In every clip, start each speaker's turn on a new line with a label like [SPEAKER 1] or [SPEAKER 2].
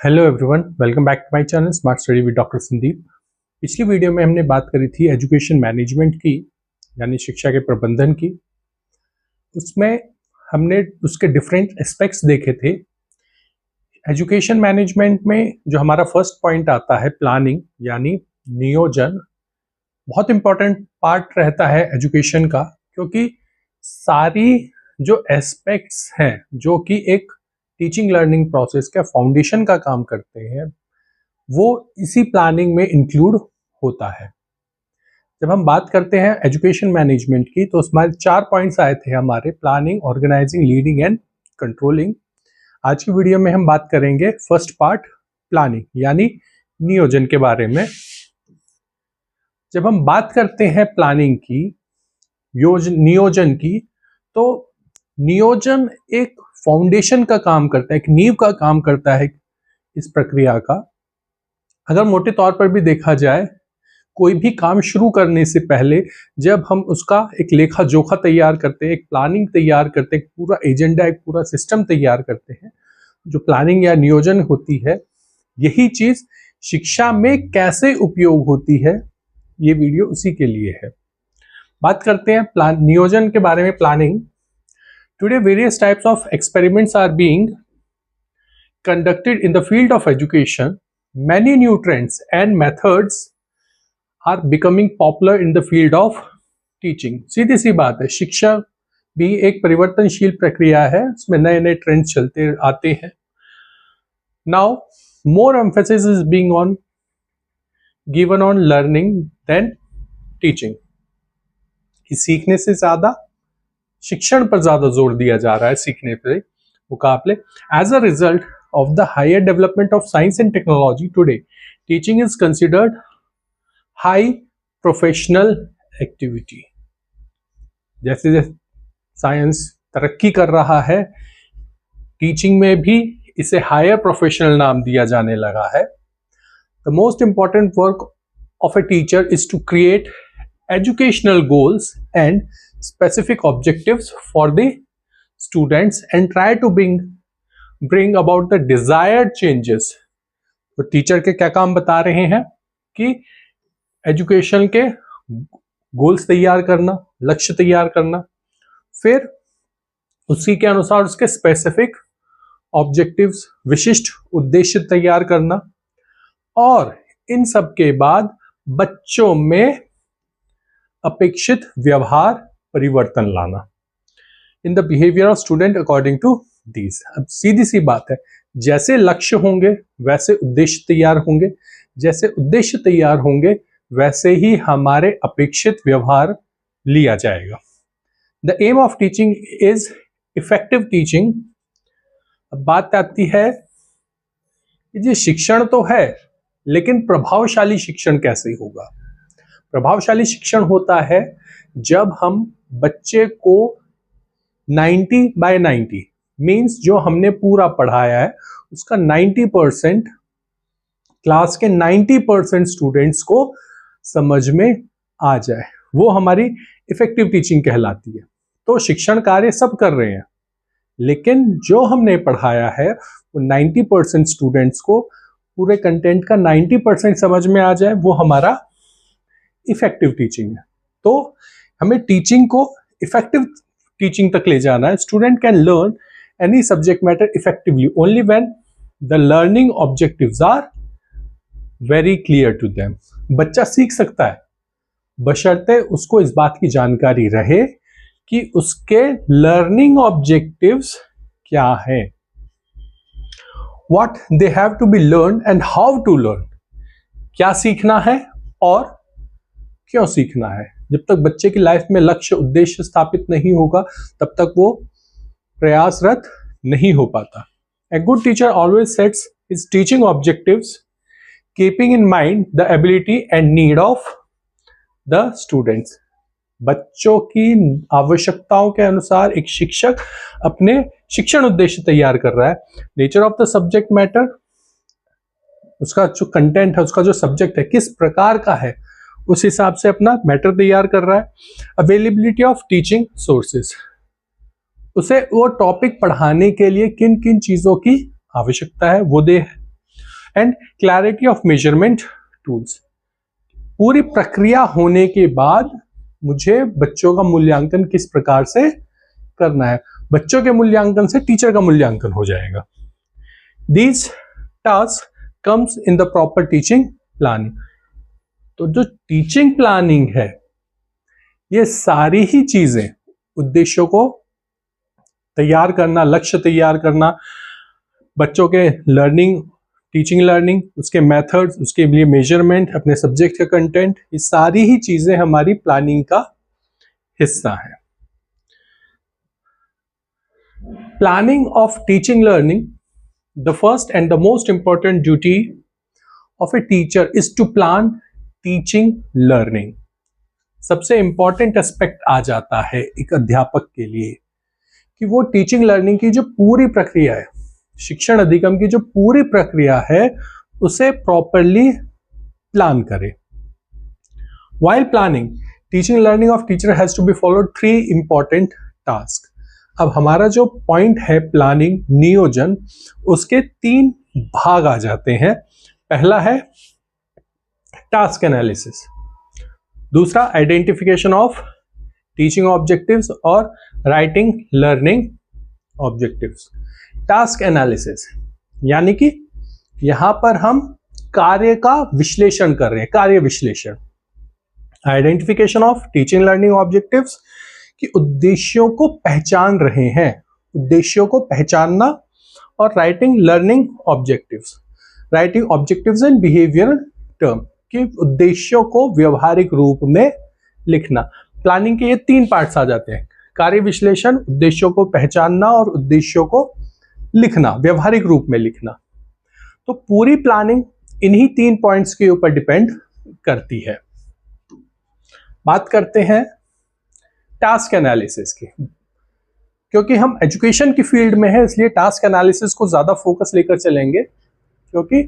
[SPEAKER 1] Hello everyone, welcome back to my channel smart study with doctor Sandeep. पिछली video में हमने बात करी थी एजुकेशन मैनेजमेंट की, यानी शिक्षा के प्रबंधन की। उसमें हमने उसके डिफरेंट एस्पेक्ट्स देखे थे। एजुकेशन मैनेजमेंट में जो हमारा फर्स्ट पॉइंट आता है प्लानिंग, यानी नियोजन, बहुत इंपॉर्टेंट पार्ट रहता है एजुकेशन का, क्योंकि सारी जो एस्पेक्ट्स हैं जो कि एक टीचिंग लर्निंग प्रोसेस का फाउंडेशन का काम करते हैं, वो इसी प्लानिंग में इंक्लूड होता है। जब हम बात करते हैं एजुकेशन मैनेजमेंट की, तो उसमें 4 पॉइंट्स आए थे हमारे: planning, organising, leading and controlling. आज की वीडियो में हम बात करेंगे फर्स्ट पार्ट, प्लानिंग यानी नियोजन के बारे में। जब हम बात करते हैं प्लानिंग की, नियोजन की, तो नियोजन एक फाउंडेशन का काम करता है, एक नींव का काम करता है इस प्रक्रिया का। अगर मोटे तौर पर भी देखा जाए, कोई भी काम शुरू करने से पहले जब हम उसका एक लेखा जोखा तैयार करते हैं, एक प्लानिंग तैयार करते हैं, पूरा एजेंडा, एक पूरा सिस्टम तैयार करते हैं, जो प्लानिंग या नियोजन होती है, यही चीज शिक्षा में कैसे उपयोग होती है, ये वीडियो उसी के लिए है। बात करते हैं नियोजन के बारे में, planning. Today, various types of experiments are being conducted in the field of education. Many new trends and methods are becoming popular in the field of teaching. सीधी सी बात है, शिक्षा भी एक परिवर्तनशील प्रक्रिया है, उसमें नए नए ट्रेंड्स चलते आते हैं। Now, more emphasis is being given on learning than teaching. कि सीखने से ज्यादा शिक्षण पर ज्यादा जोर दिया जा रहा है सीखने के मुकाबले। As a result of the higher development of science and technology today, teaching is considered high professional activity. जैसे जैसे साइंस तरक्की कर रहा है, टीचिंग में भी इसे हायर प्रोफेशनल नाम दिया जाने लगा है। The most important work of a teacher is to create educational goals and specific objectives for the students and try to bring about the desired changes. तो टीचर के क्या काम बता रहे हैं कि एजुकेशन के गोल्स तैयार करना, लक्ष्य तैयार करना, फिर उसी के अनुसार उसके स्पेसिफिक ऑब्जेक्टिव्स, विशिष्ट उद्देश्य तैयार करना, और इन सब के बाद बच्चों में अपेक्षित व्यवहार परिवर्तन लाना in the behaviour of student according to these. अब सीधी सी बात है, जैसे लक्ष्य होंगे वैसे उद्देश्य तैयार होंगे, जैसे उद्देश्य तैयार होंगे वैसे ही हमारे अपेक्षित व्यवहार लिया जाएगा। The aim of teaching is effective teaching. अब बात आती है कि जी शिक्षण तो है, लेकिन प्रभावशाली शिक्षण कैसे होगा। प्रभावशाली शिक्षण होता है जब हम बच्चे को 90/90 मीन्स जो हमने पूरा पढ़ाया है उसका 90% क्लास के 90% स्टूडेंट्स को समझ में आ जाए, वो हमारी इफेक्टिव टीचिंग कहलाती है। तो शिक्षण कार्य सब कर रहे हैं, लेकिन जो हमने पढ़ाया है वो 90% स्टूडेंट्स को पूरे कंटेंट का 90% समझ में आ जाए, वो हमारा इफेक्टिव टीचिंग है। तो हमें टीचिंग को इफेक्टिव टीचिंग तक ले जाना है। Student can learn any subject matter effectively only when the learning objectives are very clear to them. बच्चा सीख सकता है बशर्ते उसको इस बात की जानकारी रहे कि उसके लर्निंग ऑब्जेक्टिव्स क्या है, what they have to be learn and how to learn. क्या सीखना है और क्यों सीखना है। जब तक बच्चे की लाइफ में लक्ष्य, उद्देश्य स्थापित नहीं होगा, तब तक वो प्रयासरत नहीं हो पाता। A good teacher always sets his teaching objectives keeping in mind the ability and need of the students. बच्चों की आवश्यकताओं के अनुसार एक शिक्षक अपने शिक्षण उद्देश्य तैयार कर रहा है। Nature of the subject matter, उसका जो कंटेंट है, उसका जो सब्जेक्ट है किस प्रकार का है, उस हिसाब से अपना मैटर तैयार कर रहा है। अवेलेबिलिटी ऑफ टीचिंग सोर्सेस, उसे वो टॉपिक पढ़ाने के लिए किन किन चीजों की आवश्यकता है वो दे है। And clarity of measurement tools. पूरी प्रक्रिया होने के बाद मुझे बच्चों का मूल्यांकन किस प्रकार से करना है, बच्चों के मूल्यांकन से टीचर का मूल्यांकन हो जाएगा। These tasks comes in the proper teaching planning। तो जो टीचिंग प्लानिंग है, ये सारी ही चीजें उद्देश्यों को तैयार करना, लक्ष्य तैयार करना, बच्चों के लर्निंग, टीचिंग लर्निंग, उसके मेथड्स, उसके लिए मेजरमेंट, अपने सब्जेक्ट का कंटेंट, ये सारी ही चीजें हमारी प्लानिंग का हिस्सा है। Planning of teaching learning, the first and the most important duty of a teacher is to plan teaching learning. सबसे इंपॉर्टेंट एस्पेक्ट आ जाता है एक अध्यापक के लिए कि वो टीचिंग लर्निंग की जो पूरी प्रक्रिया है, शिक्षण अधिगम की जो पूरी प्रक्रिया है, उसे प्रॉपरली प्लान करे। While planning, teaching learning of teacher has to be followed 3 important tasks। अब हमारा जो पॉइंट है प्लानिंग, नियोजन, उसके 3 भाग आ जाते हैं। पहला है टास्क एनालिसिस, दूसरा आइडेंटिफिकेशन ऑफ टीचिंग ऑब्जेक्टिव्स और writing learning objectives. Task analysis यानी कि यहां पर हम कार्य का विश्लेषण कर रहे हैं, कार्य विश्लेषण। Identification of teaching learning objectives कि उद्देश्यों को पहचान रहे हैं, उद्देश्यों को पहचानना। और writing learning objectives, writing objectives and behaviour term कि उद्देश्यों को व्यवहारिक रूप में लिखना। प्लानिंग के ये 3 पार्ट्स आ जाते हैं, कार्य विश्लेषण, उद्देश्यों को पहचानना और उद्देश्यों को लिखना, व्यवहारिक रूप में लिखना। तो पूरी प्लानिंग इन्हीं 3 पॉइंट्स के ऊपर डिपेंड करती है। बात करते हैं टास्क एनालिसिस की। क्योंकि हम एजुकेशन की फील्ड में है, इसलिए टास्क एनालिसिस को ज्यादा फोकस लेकर चलेंगे, क्योंकि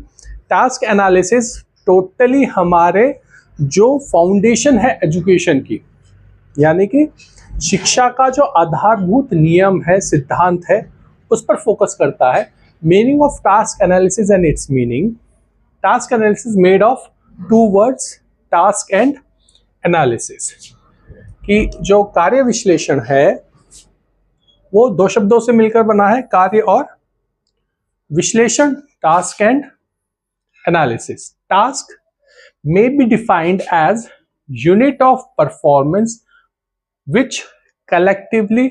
[SPEAKER 1] टास्क एनालिसिस टोटली हमारे जो फाउंडेशन है एजुकेशन की, यानी कि शिक्षा का जो आधारभूत नियम है, सिद्धांत है, उस पर फोकस करता है। Meaning of task analysis and it's meaning, task analysis made of 2 words, task and analysis. कि जो कार्य विश्लेषण है वो 2 शब्दों से मिलकर बना है, कार्य और विश्लेषण, task and analysis. Task may be defined as unit of performance which collectively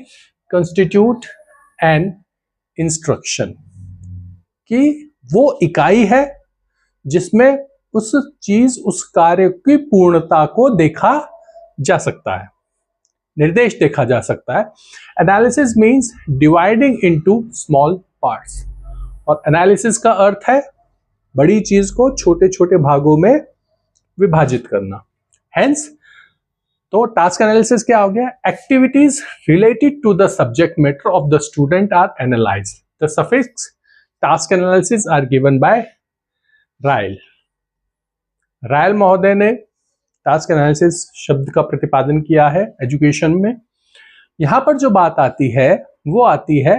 [SPEAKER 1] constitute an instruction। कि वो इकाई है जिसमें उस चीज, उस कार्य की पूर्णता को देखा जा सकता है, निर्देश देखा जा सकता है। Analysis means dividing into small parts, और एनालिसिस का अर्थ है बड़ी चीज को छोटे छोटे भागों में विभाजित करना। हेंस तो टास्क एनालिसिस क्या हो गया? Activities related to the subject matter of the student are analysed. The suffix task analysis are given by Ryle. Ryle महोदय ने टास्क एनालिसिस शब्द का प्रतिपादन किया है एजुकेशन में। यहां पर जो बात आती है वो आती है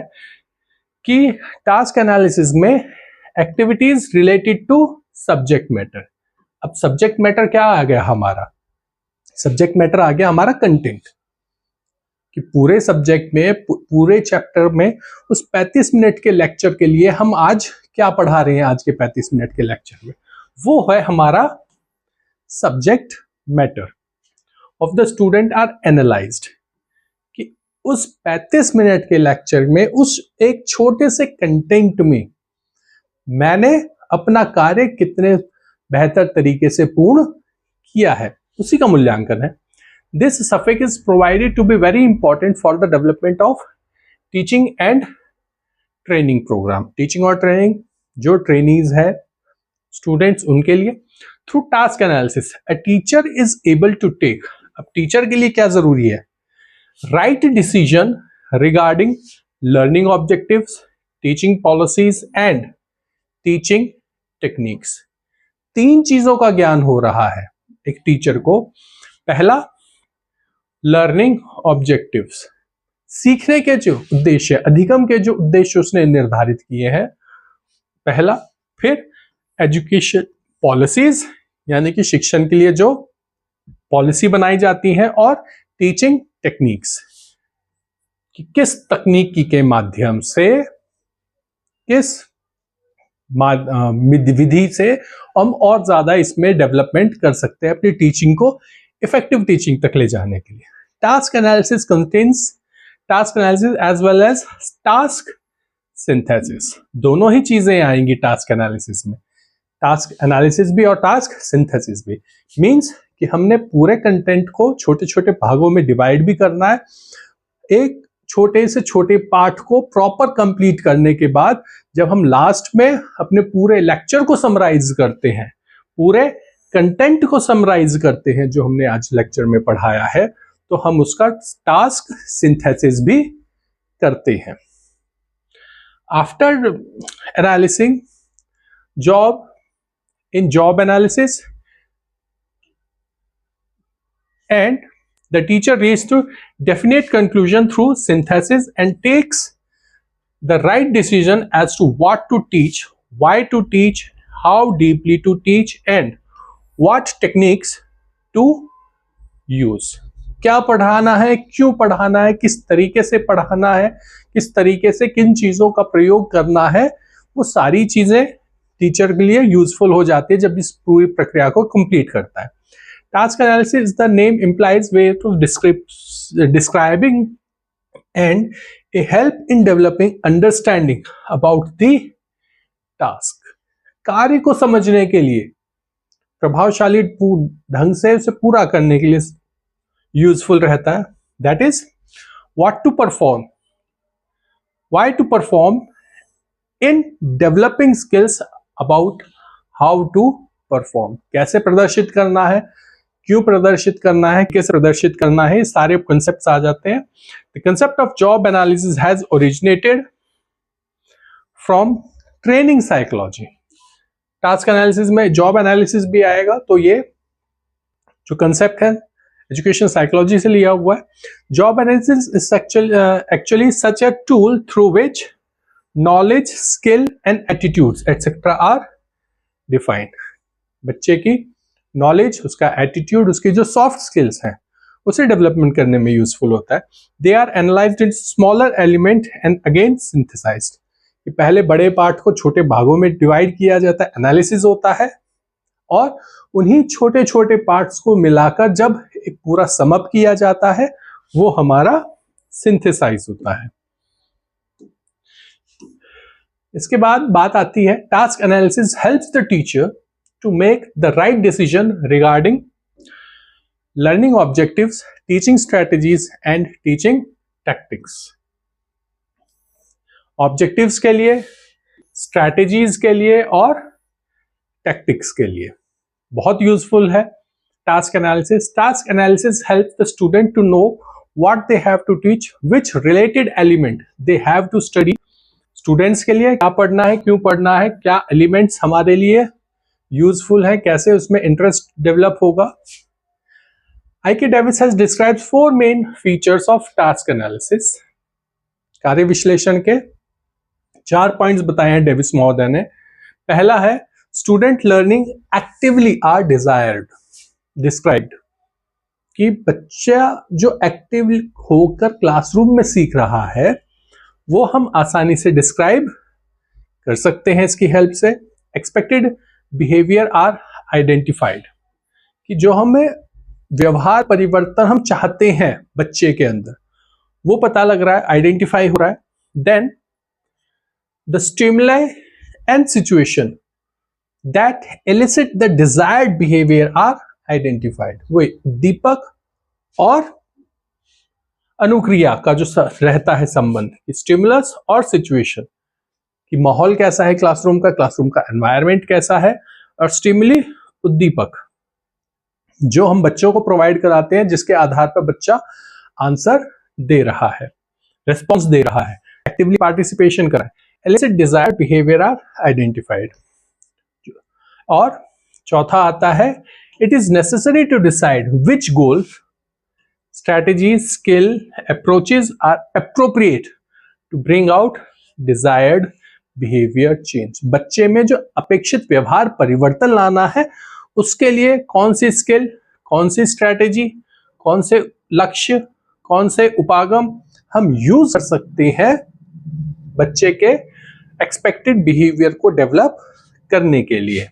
[SPEAKER 1] कि टास्क एनालिसिस में activities related to subject matter. अब सब्जेक्ट मैटर क्या आ गया हमारा? सब्जेक्ट मैटर आ गया हमारा कंटेंट, कि पूरे सब्जेक्ट में, पूरे चैप्टर में उस 35 मिनट के लेक्चर के लिए हम आज क्या पढ़ा रहे हैं, आज के 35 मिनट के लेक्चर में, वो है हमारा subject matter of the student are analysed. कि उस 35 मिनट के लेक्चर में, उस एक छोटे से कंटेंट में मैंने अपना कार्य कितने बेहतर तरीके से पूर्ण किया है, उसी का मूल्यांकन है। This suffix is provided to be very important for the development of teaching and training programme. Teaching और ट्रेनिंग जो ट्रेनीज है, स्टूडेंट्स, उनके लिए through task analysis a teacher is able to take. अब टीचर के लिए क्या जरूरी है? Right decision regarding learning objectives, teaching policies and teaching techniques. 3 चीजों का ज्ञान हो रहा है एक टीचर को। पहला, लर्निंग ऑब्जेक्टिव्स, सीखने के जो उद्देश्य, अधिगम के जो उद्देश्य उसने निर्धारित किए हैं, पहला। फिर एजुकेशन पॉलिसीज यानी कि शिक्षण के लिए जो पॉलिसी बनाई जाती है, और टीचिंग टेक्निक्स कि किस तकनीकी के माध्यम से, किस विधि से हम और ज्यादा इसमें डेवलपमेंट कर सकते हैं अपनी टीचिंग को इफेक्टिव टीचिंग तक ले जाने के लिए। Task analysis contains task analysis as well as task synthesis, दोनों ही चीजें आएंगी टास्क एनालिसिस में, टास्क एनालिसिस भी और टास्क सिंथेसिस भी। मींस कि हमने पूरे कंटेंट को छोटे छोटे भागों में डिवाइड भी करना है, एक छोटे से छोटे पार्ट को प्रॉपर कंप्लीट करने के बाद जब हम लास्ट में अपने पूरे लेक्चर को समराइज करते हैं, पूरे कंटेंट को समराइज करते हैं जो हमने आज लेक्चर में पढ़ाया है, तो हम उसका टास्क सिंथेसिस भी करते हैं। After analysing job, in job analysis, and the teacher reaches to definite conclusion through synthesis and takes the right decision as to what to teach, why to teach, how deeply to teach, and what techniques to use. क्या पढ़ाना है, क्यों पढ़ाना है, किस तरीके से पढ़ाना है, किस तरीके से किन चीजों का प्रयोग करना है, वो सारी चीजें टीचर के लिए यूजफुल हो जाती है जब इस पूरी प्रक्रिया को कंप्लीट करता है। Task analysis the name implies way to describing and a help in developing understanding about the task. कार्य को समझने के लिए, प्रभावशाली ढंग से उसे पूरा करने के लिए यूजफुल रहता है। That is what to perform, why to perform, in developing skills about how to perform, कैसे प्रदर्शित करना है, क्यों प्रदर्शित करना है, कैसे प्रदर्शित करना है, सारे कंसेप्ट्स आ जाते हैं। The concept of job analysis has originated from training psychology. Task analysis में जॉब एनालिसिस भी आएगा, तो ये जो कंसेप्ट है एजुकेशन साइकोलॉजी से लिया हुआ है। Job analysis is actually such a tool through which knowledge, skill and attitudes etc. are defined। बच्चे की नॉलेज, उसका एटीट्यूड, उसकी जो सॉफ्ट स्किल्स हैं उसे डेवलपमेंट करने में यूजफुल होता है। They are analysed in smaller element and again synthesised. कि पहले बड़े पार्ट को छोटे भागों में डिवाइड किया जाता है, एनालिसिस होता है, और उन्हीं छोटे छोटे पार्ट्स को मिलाकर जब एक पूरा समअप किया जाता है वो हमारा सिंथेसाइज होता है। इसके बाद बात आती है task analysis helps the teacher to make the right decision regarding learning objectives, teaching strategies and teaching tactics. Objectives के लिए, स्ट्रैटेजीज के लिए और टैक्टिक्स के लिए बहुत यूजफुल है task analysis. Task analysis helps the student to know what they have to teach, which related element they have to study. Students के लिए क्या पढ़ना है, क्यों पढ़ना है, क्या एलिमेंट्स हमारे लिए यूजफुल है, कैसे उसमें इंटरेस्ट डेवलप होगा। I K Davis has described 4 main features of task analysis. कार्य विश्लेषण के 4 पॉइंट्स बताए हैं डेविस महोदय ने। पहला है student learning actively are desired, described कि बच्चा जो एक्टिव होकर क्लासरूम में सीख रहा है वो हम आसानी से डिस्क्राइब कर सकते हैं इसकी हेल्प से। एक्सपेक्टेड बिहेवियर आर आइडेंटिफाइड कि जो हमें व्यवहार परिवर्तन हम चाहते हैं बच्चे के अंदर वो पता लग रहा है, आइडेंटिफाई हो रहा है। Then the stimuli and situation that elicit the desired behaviour are identified. वो दीपक और अनुक्रिया का जो रहता है संबंध, स्टिमुलस और सिचुएशन कि माहौल कैसा है क्लासरूम का एनवायरनमेंट कैसा है, और स्टिमुली उद्दीपक जो हम बच्चों को प्रोवाइड कराते हैं जिसके आधार पर बच्चा आंसर दे रहा है, रिस्पॉन्स दे रहा है, एक्टिवली पार्टिसिपेशन कर रहा है। Elicit desired behaviour are identified. और चौथा आता है it is necessary to decide which goal, strategies, skill, approaches are appropriate to bring out desired behaviour change. बच्चे में जो अपेक्षित व्यवहार परिवर्तन लाना है, उसके लिए कौन सी स्किल, कौन सी स्ट्रैटेजी, कौन से लक्ष्य, कौन से उपागम हम यूज कर सकते हैं बच्चे के एक्सपेक्टेड बिहेवियर को डेवलप करने के लिए।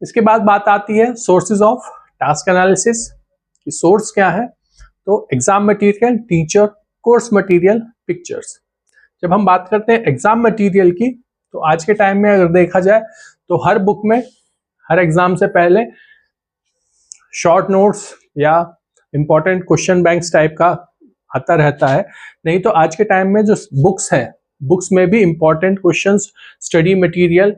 [SPEAKER 1] इसके बाद बात आती है सोर्सेज ऑफ टास्क एनालिसिस कि सोर्स क्या है। तो exam material, teacher, course material, pictures. जब हम बात करते हैं एग्जाम मटेरियल की, तो आज के टाइम में अगर देखा जाए तो हर बुक में हर एग्जाम से पहले शॉर्ट नोट्स या इंपॉर्टेंट क्वेश्चन बैंक्स टाइप का आता रहता है। नहीं तो आज के टाइम में जो बुक्स हैं, बुक्स में भी important questions, study material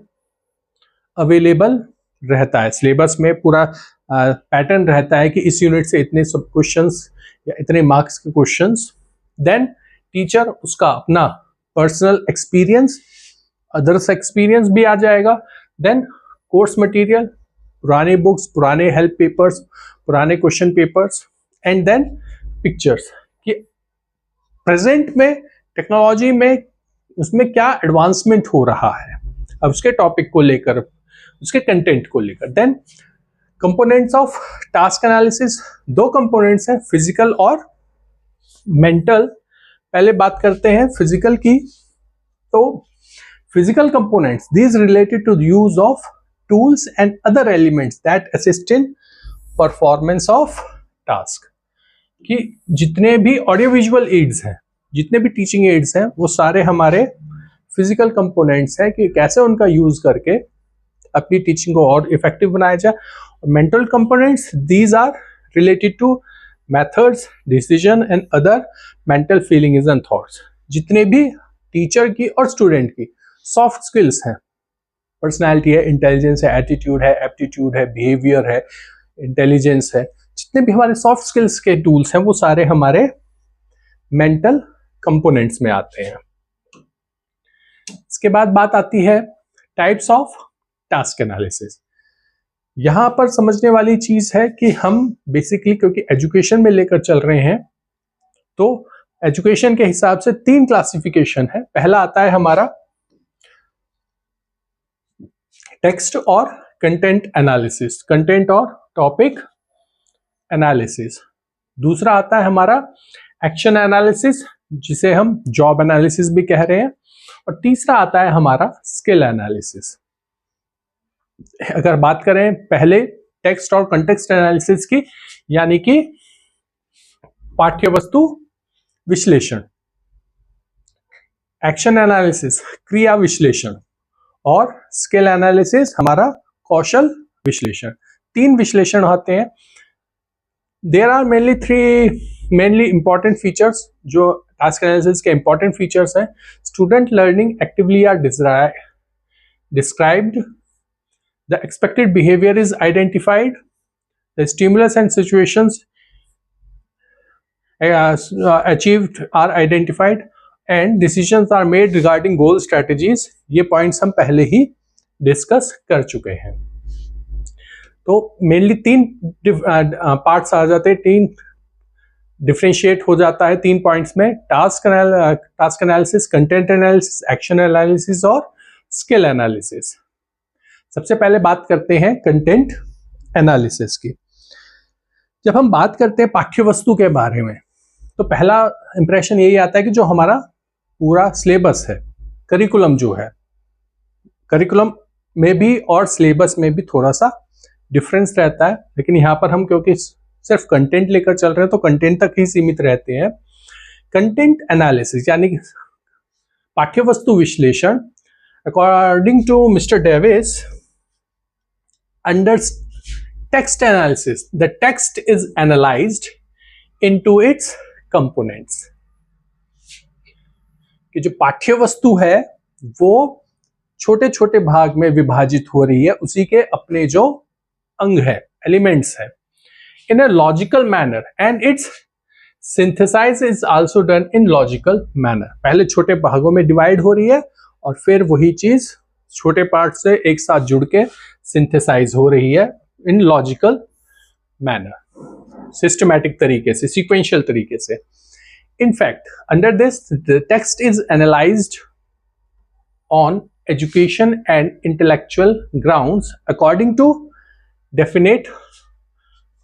[SPEAKER 1] available रहता है। सिलेबस में पूरा पैटर्न रहता है कि इस यूनिट से इतने सब क्वेश्चंस या इतने मार्क्स के क्वेश्चंस। देन टीचर उसका अपना पर्सनल एक्सपीरियंस, अदर्स एक्सपीरियंस भी आ जाएगा। देन कोर्स मटेरियल, पुराने बुक्स, पुराने हेल्प पेपर्स, पुराने question papers, and then pictures कि प्रेजेंट में टेक्नोलॉजी में उसमें क्या एडवांसमेंट हो रहा है अब उसके टॉपिक को लेकर, उसके कंटेंट को लेकर। Then components of task analysis, दो कंपोनेंट्स हैं, फिजिकल और मेंटल। पहले बात करते हैं फिजिकल की। तो physical components, these related to the use of tools and other elements that assist in performance of task. कि जितने भी ऑडियो विजुअल एड्स हैं, जितने भी टीचिंग एड्स हैं, वो सारे हमारे फिजिकल कंपोनेंट्स हैं कि कैसे उनका यूज करके अपनी टीचिंग को और इफेक्टिव बनाया जाए। Mental components, these are related to methods, decision and other mental feelings and thoughts. जितने भी टीचर की और स्टूडेंट की सॉफ्ट स्किल्स हैं, पर्सनैलिटी है, इंटेलिजेंस है, एटीट्यूड है, एप्टीट्यूड है, बिहेवियर है, इंटेलिजेंस है, जितने भी हमारे सॉफ्ट स्किल्स के टूल्स हैं वो सारे हमारे मेंटल कंपोनेंट्स में आते हैं। इसके बाद बात आती है टाइप्स ऑफ टास्क एनालिसिस। यहां पर समझने वाली चीज है कि हम बेसिकली, क्योंकि एजुकेशन में लेकर चल रहे हैं, तो एजुकेशन के हिसाब से 3 क्लासिफिकेशन है। पहला आता है हमारा टेक्स्ट और कंटेंट एनालिसिस, कंटेंट और टॉपिक एनालिसिस। दूसरा आता है हमारा एक्शन एनालिसिस, जिसे हम जॉब एनालिसिस भी कह रहे हैं। और तीसरा आता है हमारा स्किल एनालिसिस। अगर बात करें पहले टेक्स्ट और कंटेक्स्ट एनालिसिस की, यानी कि पाठ्य वस्तु विश्लेषण, एक्शन एनालिसिस क्रिया विश्लेषण, और स्किल एनालिसिस हमारा कौशल विश्लेषण। 3 विश्लेषण होते हैं। There are mainly important features जो टास्क एनालिसिस के इंपॉर्टेंट फीचर्स हैं। Student learning actively are described, the expected behavior is identified, the stimulus and situations achieved are identified, and decisions are made regarding goal strategies। ये points हम पहले ही discuss कर चुके हैं। तो मेनली 3 पार्ट्स आ जाते हैं, 3 डिफरेंशिएट हो जाता है 3 पॉइंट्स में, task analysis, content analysis, action analysis और स्किल एनालिसिस। सबसे पहले बात करते हैं कंटेंट एनालिसिस की। जब हम बात करते हैं पाठ्य वस्तु के बारे में, तो पहला इंप्रेशन यही आता है कि जो हमारा पूरा सिलेबस है, करिकुलम जो है, करिकुलम में भी और सिलेबस में भी थोड़ा सा डिफरेंस रहता है। लेकिन यहाँ पर हम क्योंकि सिर्फ कंटेंट लेकर चल रहे हैं तो कंटेंट तक ही सीमित रहते हैं। कंटेंट एनालिसिस यानी कि पाठ्य वस्तु विश्लेषण, according to mister Davis, under text analysis, the text is analyzed into its components। कि जो पाठ्य वस्तु है वो छोटे छोटे भाग में विभाजित हो रही है, उसी के अपने जो अंग है, एलिमेंट्स है, in a logical manner, and its synthesis is also done in logical manner। पहले छोटे भागों में डिवाइड हो रही है और फिर वही चीज छोटे पार्ट से एक साथ जुड़ के सिंथेसाइज हो रही है इन लॉजिकल मैनर, सिस्टमैटिक तरीके से, सीक्वेंशियल तरीके से। In fact, under this, the text is analyzed on education and intellectual grounds according to definite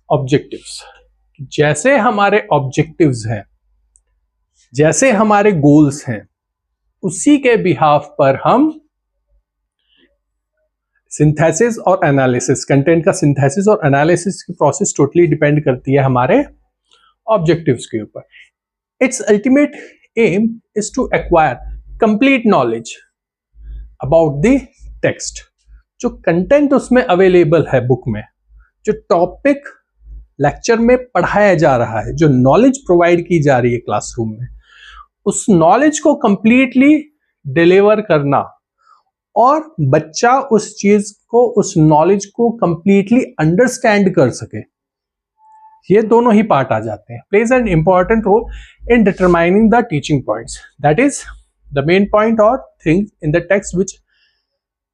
[SPEAKER 1] objectives. जैसे हमारे objectives हैं, जैसे हमारे goals हैं, उसी के बिहाफ पर हम सिंथेसिस और एनालिसिस, कंटेंट का सिंथेसिस और एनालिसिस की प्रोसेस टोटली डिपेंड करती है हमारे ऑब्जेक्टिव्स के ऊपर. Its ultimate aim is to acquire complete knowledge about the text. जो कंटेंट उसमें अवेलेबल है बुक में, जो टॉपिक लेक्चर में पढ़ाया जा रहा है, जो नॉलेज प्रोवाइड की जा रही है क्लासरूम में, उस नॉलेज को कंप्लीटली डिलीवर करना और बच्चा उस चीज को, उस नॉलेज को कंप्लीटली अंडरस्टैंड कर सके, ये दोनों ही पार्ट आ जाते हैं. Plays an important role in determining the teaching points. That is the main point और thing in the text which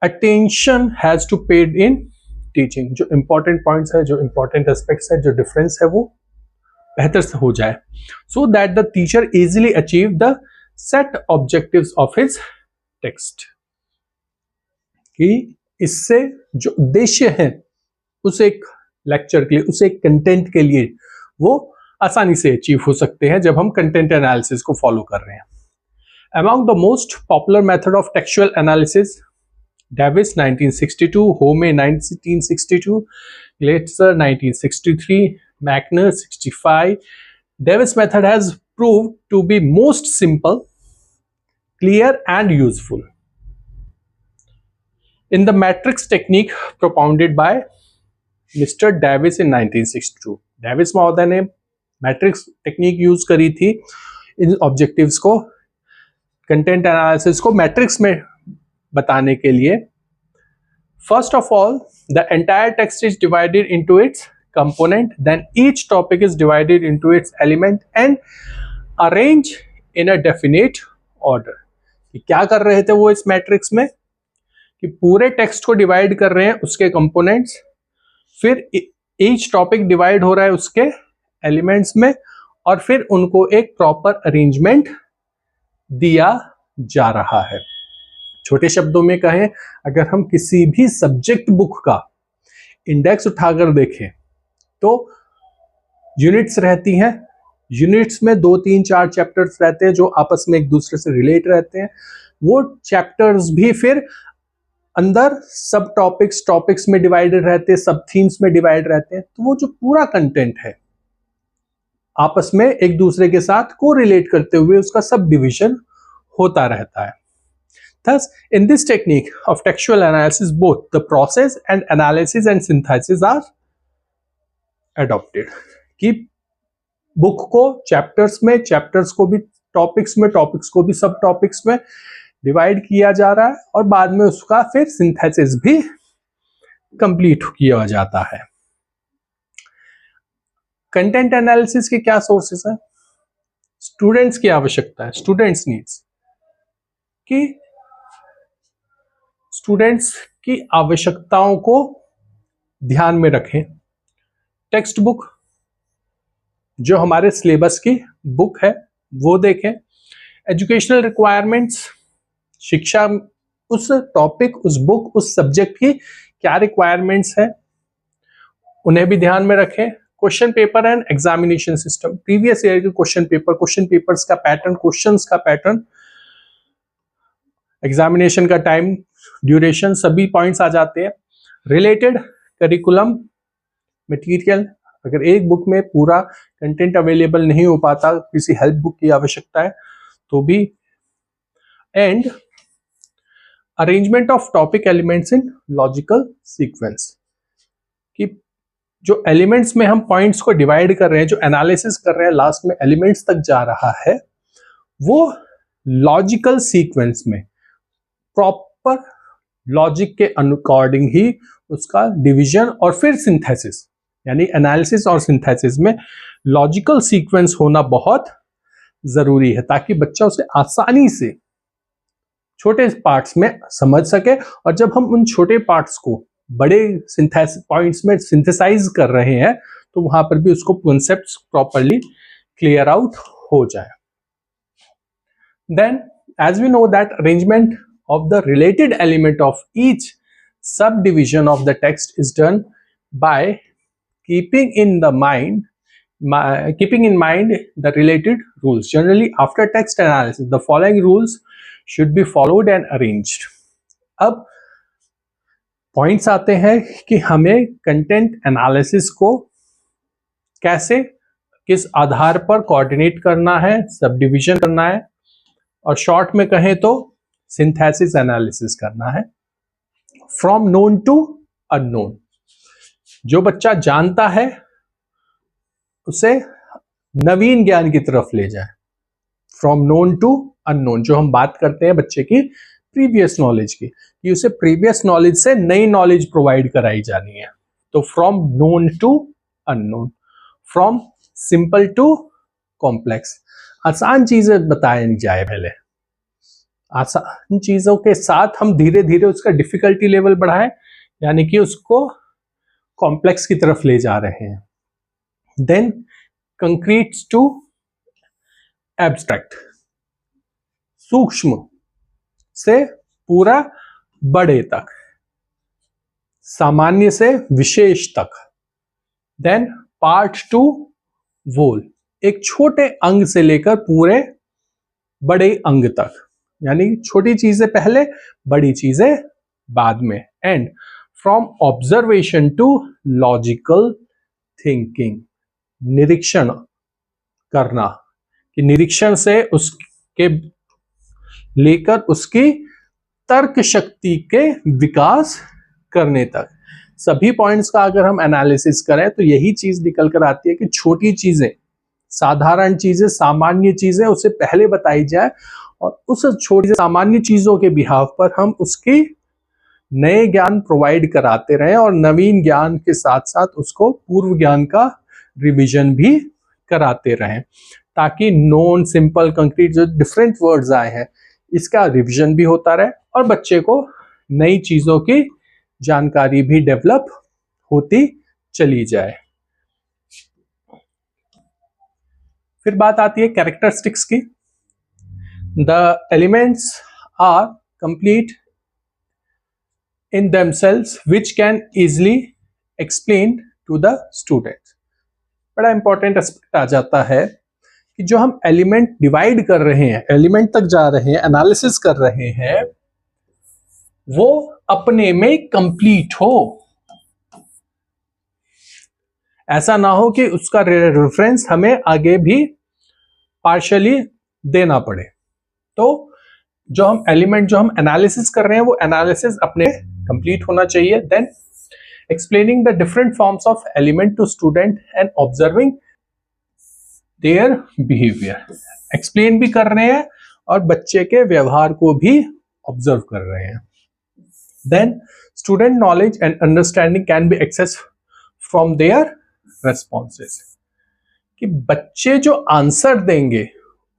[SPEAKER 1] attention has to paid in teaching. जो इंपॉर्टेंट पॉइंट्स है, जो इंपॉर्टेंट एस्पेक्ट्स है, जो डिफरेंस है, वो बेहतर से हो जाए, so that the teacher easily achieve the set objectives of his text. कि इससे जो उद्देश्य है उस एक लेक्चर के लिए, उस एक कंटेंट के लिए, वो आसानी से अचीव हो सकते हैं जब हम कंटेंट एनालिसिस को फॉलो कर रहे हैं. Among the most popular method of textual analysis, Davis 1962, होमे 1962, ग्लेट्जर 1963, मैकनर 65. Davis method has proved to be most simple, clear and useful. In the matrix technique propounded by Mr. Davis in 1962, Davis महोदय ने matrix technique use करी थी इन objectives को, content analysis को matrix में बताने के लिए. First of all, the entire text is divided into its component, then each topic is divided into its element and arranged in a definite order. कि क्या कर रहे थे वो इस मैट्रिक्स में, कि पूरे टेक्स्ट को डिवाइड कर रहे हैं उसके कंपोनेंट्स, फिर ईच टॉपिक डिवाइड हो रहा है उसके एलिमेंट्स में, और फिर उनको एक प्रॉपर अरेंजमेंट दिया जा रहा है. छोटे शब्दों में कहें, अगर हम किसी भी सब्जेक्ट बुक का इंडेक्स उठाकर देखें तो यूनिट्स रहती हैं, यूनिट्स में 2, 3, 4 चैप्टर्स रहते हैं जो आपस में एक दूसरे से रिलेट रहते हैं. वो चैप्टर्स भी फिर अंदर सब टॉपिक्स में डिवाइडेड रहते हैं, सब थीम्स में डिवाइड रहते हैं. तो वो जो पूरा कंटेंट है आपस में एक दूसरे के साथ को रिलेट करते हुए उसका सब डिविजन होता रहता है. Thus, in this technique of textual analysis, both the process and analysis and synthesis are adopted. कि बुक को चैप्टर्स में, चैप्टर्स को भी टॉपिक्स में, टॉपिक्स को भी सब टॉपिक्स में डिवाइड किया जा रहा है, और बाद में उसका फिर सिंथेसिस भी कंप्लीट किया जाता है. कंटेंट एनालिसिस के क्या सोर्सेस हैं? स्टूडेंट्स की आवश्यकता है, स्टूडेंट्स नीड्स, कि स्टूडेंट्स की आवश्यकताओं को ध्यान में रखें. टेक्स्ट बुक जो हमारे सिलेबस की बुक है वो देखें. एजुकेशनल रिक्वायरमेंट्स, शिक्षा, उस टॉपिक, उस बुक, उस सब्जेक्ट की क्या रिक्वायरमेंट्स है उन्हें भी ध्यान में रखें. Question paper and examination system, previous year के क्वेश्चन पेपर, क्वेश्चन पेपर्स का पैटर्न, क्वेश्चंस का पैटर्न, एग्जामिनेशन का टाइम ड्यूरेशन, सभी पॉइंट्स आ जाते हैं. रिलेटेड करिकुलम मटेरियल, अगर एक बुक में पूरा कंटेंट अवेलेबल नहीं हो पाता, किसी हेल्प बुक की आवश्यकता है तो भी. And arrangement of topic elements in logical sequence, कि जो एलिमेंट्स में हम पॉइंट्स को डिवाइड कर रहे हैं, जो एनालिसिस कर रहे हैं, लास्ट में एलिमेंट्स तक जा रहा है, वो लॉजिकल सीक्वेंस में प्रॉपर लॉजिक के अकॉर्डिंग ही उसका डिवीजन और फिर सिंथेसिस, यानी एनालिसिस और सिंथेसिस में लॉजिकल सीक्वेंस होना बहुत जरूरी है, ताकि बच्चा उसे आसानी से छोटे पार्ट्स में समझ सके, और जब हम उन छोटे पार्ट्स को बड़े सिंथेसिस पॉइंट्स में सिंथेसाइज कर रहे हैं तो वहां पर भी उसको कॉन्सेप्ट्स प्रॉपरली क्लियर आउट हो जाए. Then, as we know that arrangement of the related element of each subdivision of the text is done by keeping in mind the related rules. Generally, after text analysis, the following rules should be followed and arranged. अब points आते हैं कि हमें content analysis को कैसे, किस आधार पर coordinate करना है, सब डिविजन करना है, और शॉर्ट में कहें तो सिंथेसिस एनालिसिस करना है। फ्रॉम नोन टू अननोन, जो बच्चा जानता है उसे नवीन ज्ञान की तरफ ले जाए। फ्रॉम नोन टू अननोन, जो हम बात करते हैं बच्चे की प्रीवियस नॉलेज की, कि उसे प्रीवियस नॉलेज से नई नॉलेज प्रोवाइड कराई जानी है। तो from known to unknown, from simple to complex, आसान चीजें बताई जाए पहले, आसान चीजों के साथ हम धीरे धीरे उसका डिफिकल्टी लेवल बढ़ाएं, यानी कि उसको कॉम्प्लेक्स की तरफ ले जा रहे हैं। देन कंक्रीट्स टू एब्स्ट्रैक्ट, सूक्ष्म से पूरा बड़े तक, सामान्य से विशेष तक। देन पार्ट टू वोल, एक छोटे अंग से लेकर पूरे बड़े अंग तक, यानी छोटी चीजें पहले, बड़ी चीजें बाद में। And from observation to logical thinking, निरीक्षण करना, कि निरीक्षण से उसके लेकर उसकी तर्क शक्ति के विकास करने तक। सभी पॉइंट्स का अगर हम एनालिसिस करें तो यही चीज निकल कर आती है कि छोटी चीजें, साधारण चीजें, सामान्य चीजें उसे पहले बताई जाए, और उस छोटी से सामान्य चीजों के बिहाव पर हम उसकी नए ज्ञान प्रोवाइड कराते रहें, और नवीन ज्ञान के साथ साथ उसको पूर्व ज्ञान का रिवीजन भी कराते रहें, ताकि नॉन, सिंपल, कंक्रीट जो डिफरेंट वर्ड्स आए हैं इसका रिवीजन भी होता रहे और बच्चे को नई चीजों की जानकारी भी डेवलप होती चली जाए। फिर बात आती है कैरेक्टरिस्टिक्स की। The elements are complete in themselves which can easily explain to the student। बड़ा इंपॉर्टेंट एस्पेक्ट आ जाता है कि जो हम एलिमेंट डिवाइड कर रहे हैं, एलिमेंट तक जा रहे हैं, एनालिसिस कर रहे हैं, वो अपने में कंप्लीट हो। ऐसा ना हो कि उसका रेफरेंस हमें आगे भी पार्शियली देना पड़े। तो जो हम एलिमेंट, जो हम एनालिसिस कर रहे हैं, वो एनालिसिस अपने कंप्लीट होना चाहिए। Then explaining the different forms of element to student and observing their behaviour, explain भी कर रहे हैं और बच्चे के व्यवहार को भी ऑब्जर्व कर रहे हैं। Then student knowledge and understanding can be access from their responses, कि बच्चे जो आंसर देंगे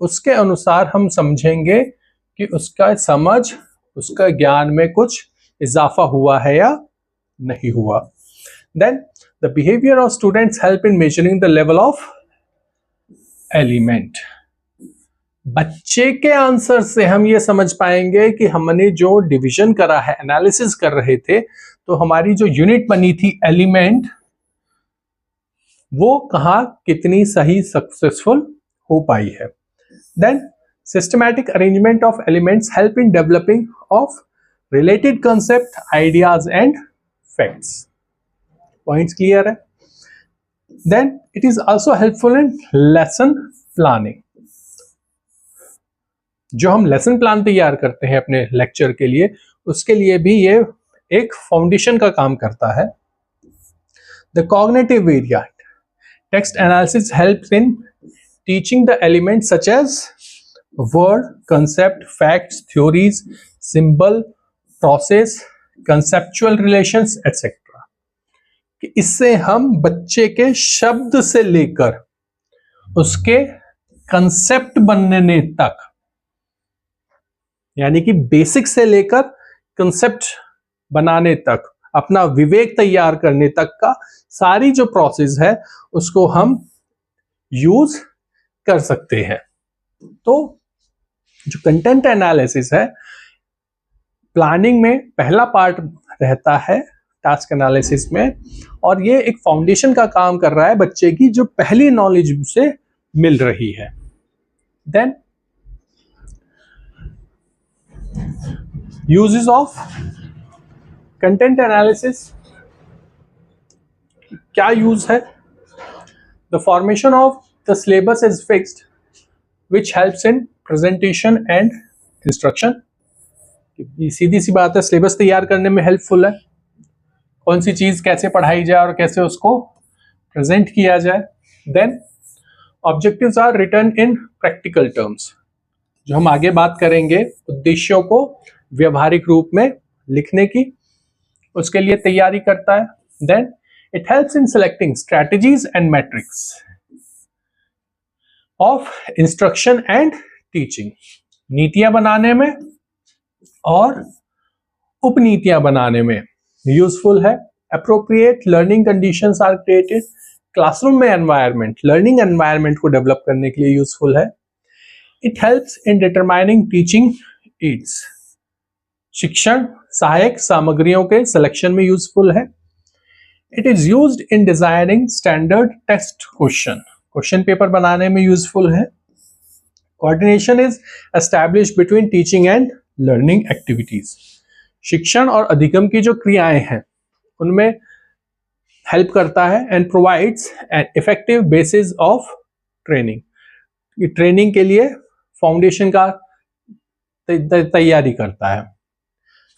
[SPEAKER 1] उसके अनुसार हम समझेंगे कि उसका समझ, उसका ज्ञान में कुछ इजाफा हुआ है या नहीं हुआ। Then the behaviour of students help in measuring the level of element, बच्चे के आंसर से हम ये समझ पाएंगे कि हमने जो डिवीजन करा है, एनालिसिस कर रहे थे, तो हमारी जो यूनिट बनी थी एलिमेंट, वो कहाँ कितनी सही सक्सेसफुल हो पाई है। Then systematic arrangement of elements help in developing of related concept, ideas and facts. Points clear है? Then it is also helpful in lesson planning। जो हम लेसन प्लान तैयार करते हैं अपने लेक्चर के लिए, उसके लिए भी ये एक फाउंडेशन का काम करता है। The cognitive area, text analysis helps in teaching the elements such as word, concept, facts, theories, symbol, process, conceptual relations, etc। कि इससे हम बच्चे के शब्द से लेकर उसके कंसेप्ट बनने तक, यानी कि बेसिक से लेकर कंसेप्ट बनाने तक, अपना विवेक तैयार करने तक का सारी जो प्रोसेस है उसको हम यूज कर सकते हैं। तो जो कंटेंट एनालिसिस है, प्लानिंग में पहला पार्ट रहता है टास्क एनालिसिस में, और ये एक फाउंडेशन का काम कर रहा है बच्चे की जो पहली नॉलेज से मिल रही है। Then uses of content analysis, क्या यूज है? The formation of the syllabus is fixed which helps in presentation and instruction. सीधी सी बात है, सिलेबस तैयार करने में हेल्पफुल है, कौन सी चीज कैसे पढ़ाई जाए और कैसे उसको प्रेजेंट किया जाए। Then objectives are written in practical terms, जो हम आगे बात करेंगे, उद्देश्यों को व्यवहारिक रूप में लिखने की, उसके लिए तैयारी करता है। Then it helps in selecting strategies and matrix of instruction and teaching, नीतियां बनाने में और उपनीतियां बनाने में यूजफुल है। Appropriate learning conditions are created, classroom में एनवायरनमेंट, लर्निंग एनवायरनमेंट को डेवलप करने के लिए यूजफुल है। It helps in determining teaching aids, शिक्षण सहायक सामग्रियों के सिलेक्शन में यूजफुल है। It is used in designing standard test question paper बनाने में यूजफुल है। Coordination is established between teaching and learning activities, शिक्षण और अधिगम की जो क्रियाएं हैं उनमें हेल्प करता है। And provides an effective basis of training, ये ट्रेनिंग के लिए फाउंडेशन का तैयारी करता है।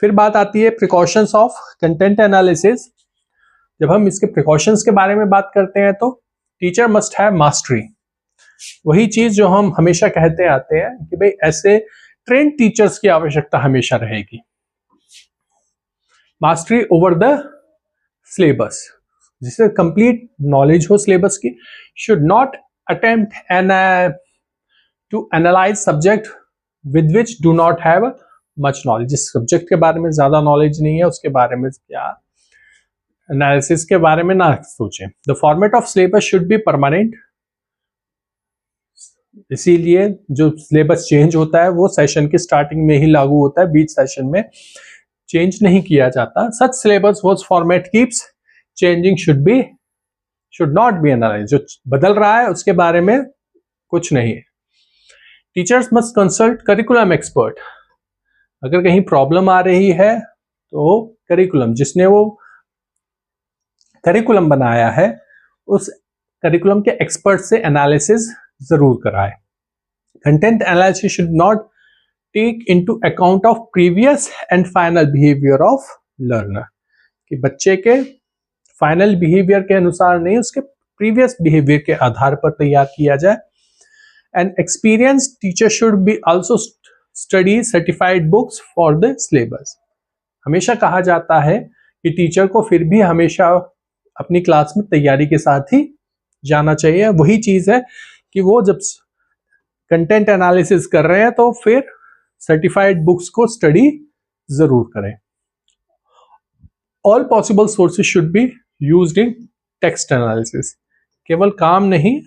[SPEAKER 1] फिर बात आती है प्रिकॉशंस ऑफ कंटेंट एनालिसिस। जब हम इसके प्रिकॉशंस के बारे में बात करते हैं तो टीचर मस्ट हैव मास्टरी, वही चीज जो हम हमेशा कहते आते हैं कि भाई ऐसे ट्रेंड टीचर्स की आवश्यकता हमेशा रहेगी। मास्टरी ओवर द सिलेबस, जिससे कंप्लीट नॉलेज हो सिलेबस की। Should not attempt an to analyse subject with which do not have much knowledge, जिस सब्जेक्ट के बारे में ज्यादा नॉलेज नहीं है उसके बारे में क्या एनालिसिस के बारे में ना सोचें। The format of syllabus should be permanent, इसीलिए जो सिलेबस चेंज होता है वो सेशन की स्टार्टिंग में ही लागू होता है, बीच सेशन में चेंज नहीं किया जाता। Such syllabus what format keeps changing should not be analyse, जो बदल रहा है उसके बारे में कुछ नहीं है। Teachers must consult curriculum expert, अगर कहीं प्रॉब्लम आ रही है तो करिकुलम, जिसने वो करिकुलम बनाया है उस करिकुलम के एक्सपर्ट से एनालिसिस जरूर कराए। Content analysis should not take into account of previous and final behaviour of learner, कि बच्चे के फाइनल बिहेवियर के अनुसार नहीं, उसके प्रीवियस बिहेवियर के आधार पर तैयार किया जाए। And experience teacher should be also study certified books for the syllabus. हमेशा कहा जाता है कि टीचर को फिर भी हमेशा अपनी क्लास में तैयारी के साथ ही जाना चाहिए। वही चीज है कि वो जब कंटेंट एनालिसिस कर रहे हैं तो फिर सर्टिफाइड बुक्स को स्टडी जरूर करें। All possible sources should be used in text analysis, केवल काम नहीं,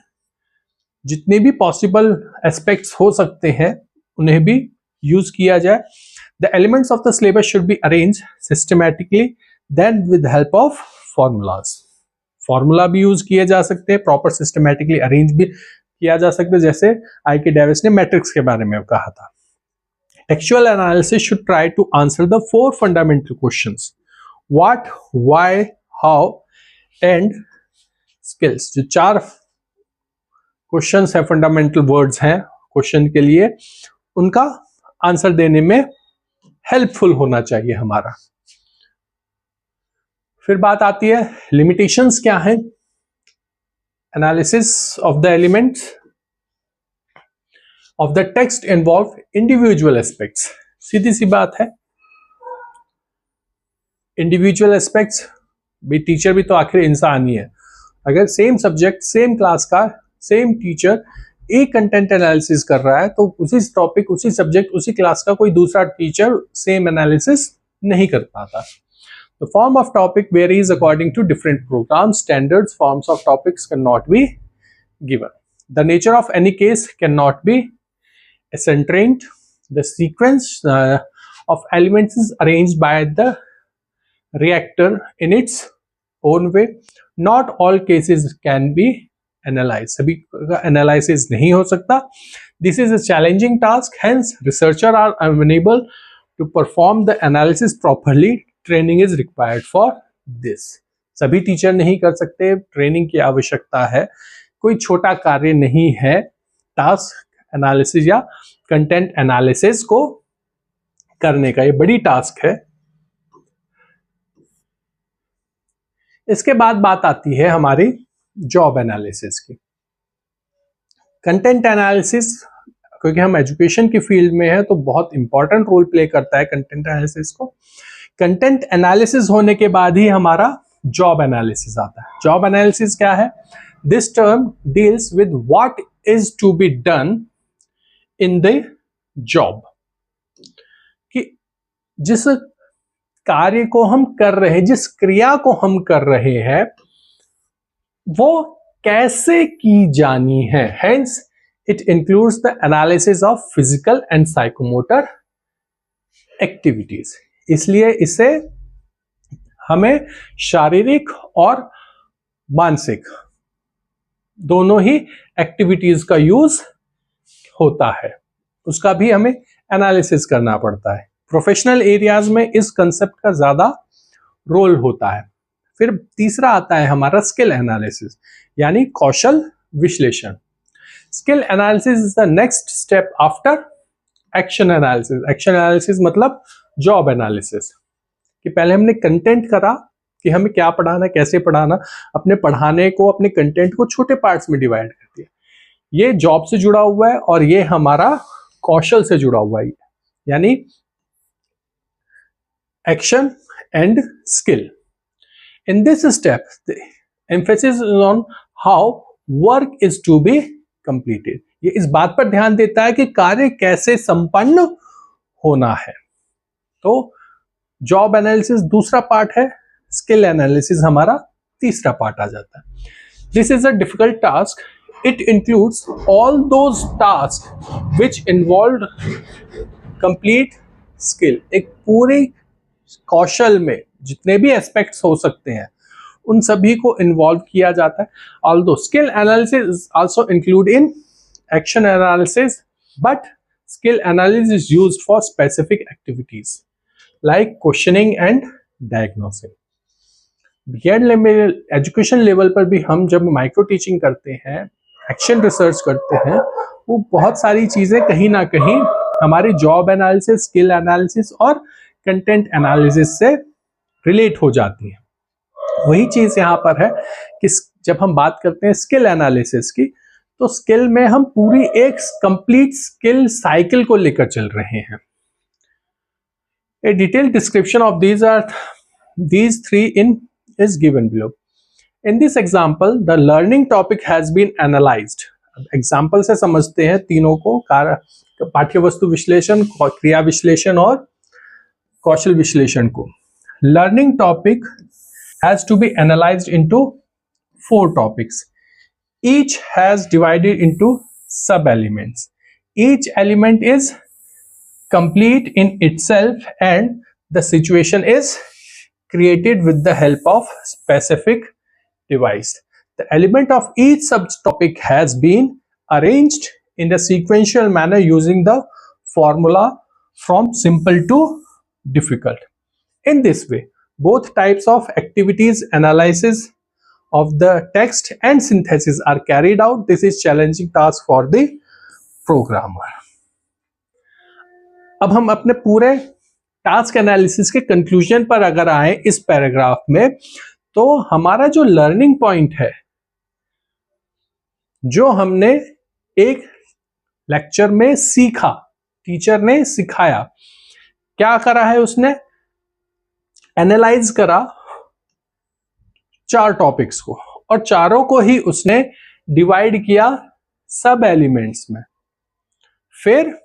[SPEAKER 1] जितने भी पॉसिबल एस्पेक्ट्स हो सकते हैं उन्हें भी यूज किया जाए। The elements of the syllabus should be arrange systematically, then with help of formulas, formula भी यूज किए जा सकते हैं, प्रॉपर सिस्टमैटिकली अरेंज भी किया जा सकता है, जैसे आई.के. डेविस ने मैट्रिक्स के बारे में कहा था। Textual analysis should try to answer the 4 fundamental questions, what, why, how and skills. जो 4 क्वेश्चंस हैं, फंडामेंटल वर्ड्स हैं क्वेश्चन के लिए, उनका आंसर देने में हेल्पफुल होना चाहिए हमारा। फिर बात आती है लिमिटेशंस क्या है। Analysis of the elements of the text involve individual aspects. सीधी सी बात है, इंडिविजुअल एस्पेक्ट्स भी, टीचर भी तो आखिर इंसान ही है। अगर सेम सब्जेक्ट, सेम क्लास का सेम टीचर एक कंटेंट एनालिसिस कर रहा है तो उसी टॉपिक, उसी सब्जेक्ट, उसी क्लास का कोई दूसरा टीचर सेम एनालिसिस नहीं कर पाता। The form of topic varies according to different programs. Standards forms of topics cannot be given. The nature of any case cannot be ascertained. the sequence of elements is arranged by the reactor in its own way. Not all cases can be analyzed. सभी का analysis नहीं हो सकता. This is a challenging task, hence researchers are unable to perform the analysis properly. Training is required for this. सभी teacher नहीं कर सकते, training की आवश्यकता है. कोई छोटा कार्य नहीं है टास्क एनालिसिस या कंटेंट एनालिसिस को करने का, ये बड़ी टास्क है. इसके बाद बात आती है हमारी जॉब एनालिसिस की. कंटेंट एनालिसिस, क्योंकि हम एजुकेशन की फील्ड में है तो बहुत इंपॉर्टेंट रोल प्ले करता है कंटेंट एनालिसिस को. कंटेंट एनालिसिस होने के बाद ही हमारा जॉब एनालिसिस आता है. जॉब एनालिसिस क्या है? This term deals with what is to be done in the job, कि जिस कार्य को हम कर रहे हैं, जिस क्रिया को हम कर रहे हैं, वो कैसे की जानी है. Hence it includes the analysis of physical and psychomotor activities. इसलिए इसे हमें शारीरिक और मानसिक दोनों ही एक्टिविटीज का यूज होता है, उसका भी हमें एनालिसिस करना पड़ता है. प्रोफेशनल एरियाज में इस कंसेप्ट का ज्यादा रोल होता है. फिर तीसरा आता है हमारा स्किल एनालिसिस, यानी कौशल विश्लेषण. Skill analysis is the next step after action analysis. Action analysis मतलब जॉब एनालिसिस, कि पहले हमने कंटेंट करा कि हमें क्या पढ़ाना, कैसे पढ़ाना, अपने पढ़ाने को, अपने कंटेंट को छोटे पार्ट्स में डिवाइड कर दिया. ये जॉब से जुड़ा हुआ है और ये हमारा कौशल से जुड़ा हुआ है, यानी action and skill. In this step, the emphasis is on how work is to be completed. ये इस बात पर ध्यान देता है कि कार्य कैसे संपन्न होना है. तो जॉब एनालिसिस दूसरा पार्ट है, स्किल एनालिसिस हमारा तीसरा पार्ट आ जाता है. This is a difficult task. It includes all those task which involve complete skill. एक पूरे कौशल में जितने भी एस्पेक्ट्स हो सकते हैं उन सभी को इन्वॉल्व किया जाता है. Although skill analysis is also include in action analysis, but skill analysis is used for specific activities like questioning and diagnosis. BEd level, education level पर भी हम जब माइक्रो टीचिंग करते हैं, एक्शन रिसर्च करते हैं, वो बहुत सारी चीजें कहीं ना कहीं हमारी जॉब एनालिसिस, स्किल एनालिसिस और कंटेंट एनालिसिस से रिलेट हो जाती है. वही चीज यहां पर है कि जब हम बात करते हैं स्किल एनालिसिस की, तो स्किल में हम पूरी एक कंप्लीट स्किल साइकिल को लेकर चल रहे हैं. ए detailed description of these three is given below. In this example, the learning topic has been analyzed. Example से समझते हैं तीनों को, पाठ्य वस्तु विश्लेषण, क्रिया विश्लेषण और कौशल विश्लेषण को. Learning topic has to be analyzed into 4 topics. Each has divided into sub-elements. Each element is complete in itself and the situation is created with the help of specific device. The element of each subtopic has been arranged in a sequential manner using the formula from simple to difficult. In this way, both types of activities, analysis of the text and synthesis are carried out. This is challenging task for the programmer. अब हम अपने पूरे task analysis के conclusion पर अगर आए इस paragraph में, तो हमारा जो लर्निंग पॉइंट है, जो हमने एक लेक्चर में सीखा, टीचर ने सिखाया, क्या करा है उसने? एनालाइज करा 4 टॉपिक्स को और चारों को ही उसने डिवाइड किया सब एलिमेंट्स में. फिर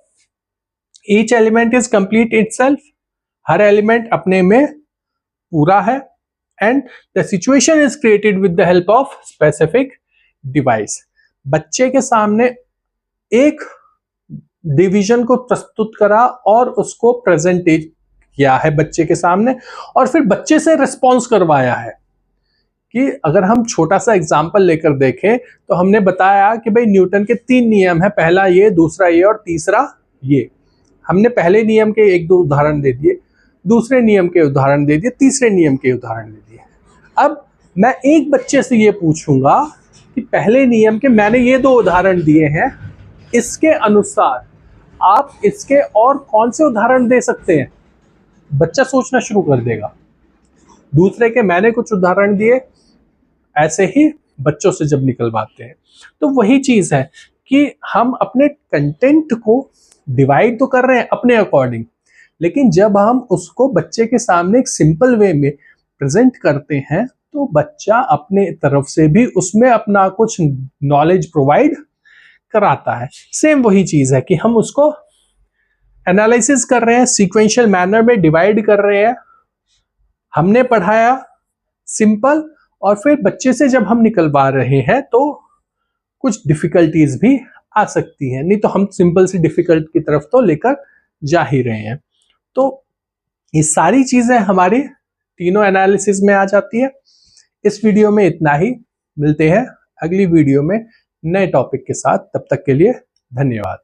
[SPEAKER 1] each element is complete itself, her element अपने में पूरा है, and the situation is created with the help of specific device. बच्चे के सामने एक डिवीजन को प्रस्तुत करा और उसको प्रेजेंटेट किया है बच्चे के सामने, और फिर बच्चे से रिस्पॉन्स करवाया है। कि अगर हम छोटा सा एग्जाम्पल लेकर देखें तो हमने बताया कि भाई न्यूटन के 3 नियम है, पहला ये, दूसरा ये और तीसरा ये। हमने पहले नियम के 1-2 उदाहरण दे दिए, दूसरे नियम के उदाहरण दे दिए, तीसरे नियम के उदाहरण दे दिए। अब मैं एक बच्चे से ये पूछूंगा कि पहले नियम के मैंने ये 2 उदाहरण दिए हैं, इसके अनुसार आप इसके और कौन से उदाहरण दे सकते हैं? बच्चा सोचना शुरू कर देगा। दूसरे के मैंने कुछ उदाहरण दिए, ऐसे ही बच्चों से जब निकलवाते हैं तो वही चीज है कि हम अपने कंटेंट को डिवाइड तो कर रहे हैं अपने अकॉर्डिंग, लेकिन जब हम उसको बच्चे के सामने एक सिंपल वे में प्रेजेंट करते हैं तो बच्चा अपने तरफ से भी उसमें अपना कुछ नॉलेज प्रोवाइड कराता है। सेम वही चीज है कि हम उसको एनालिसिस कर रहे हैं, सीक्वेंशियल मैनर में डिवाइड कर रहे हैं। हमने पढ़ाया सिंपल, और फिर बच्चे से जब हम निकलवा रहे हैं तो कुछ डिफिकल्टीज भी आ सकती हैं, नहीं तो हम सिंपल से डिफिकल्ट की तरफ तो लेकर जा ही रहे हैं। तो ये सारी चीजें हमारी तीनों एनालिसिस में आ जाती है। इस वीडियो में इतना ही, मिलते हैं अगली वीडियो में नए टॉपिक के साथ। तब तक के लिए धन्यवाद।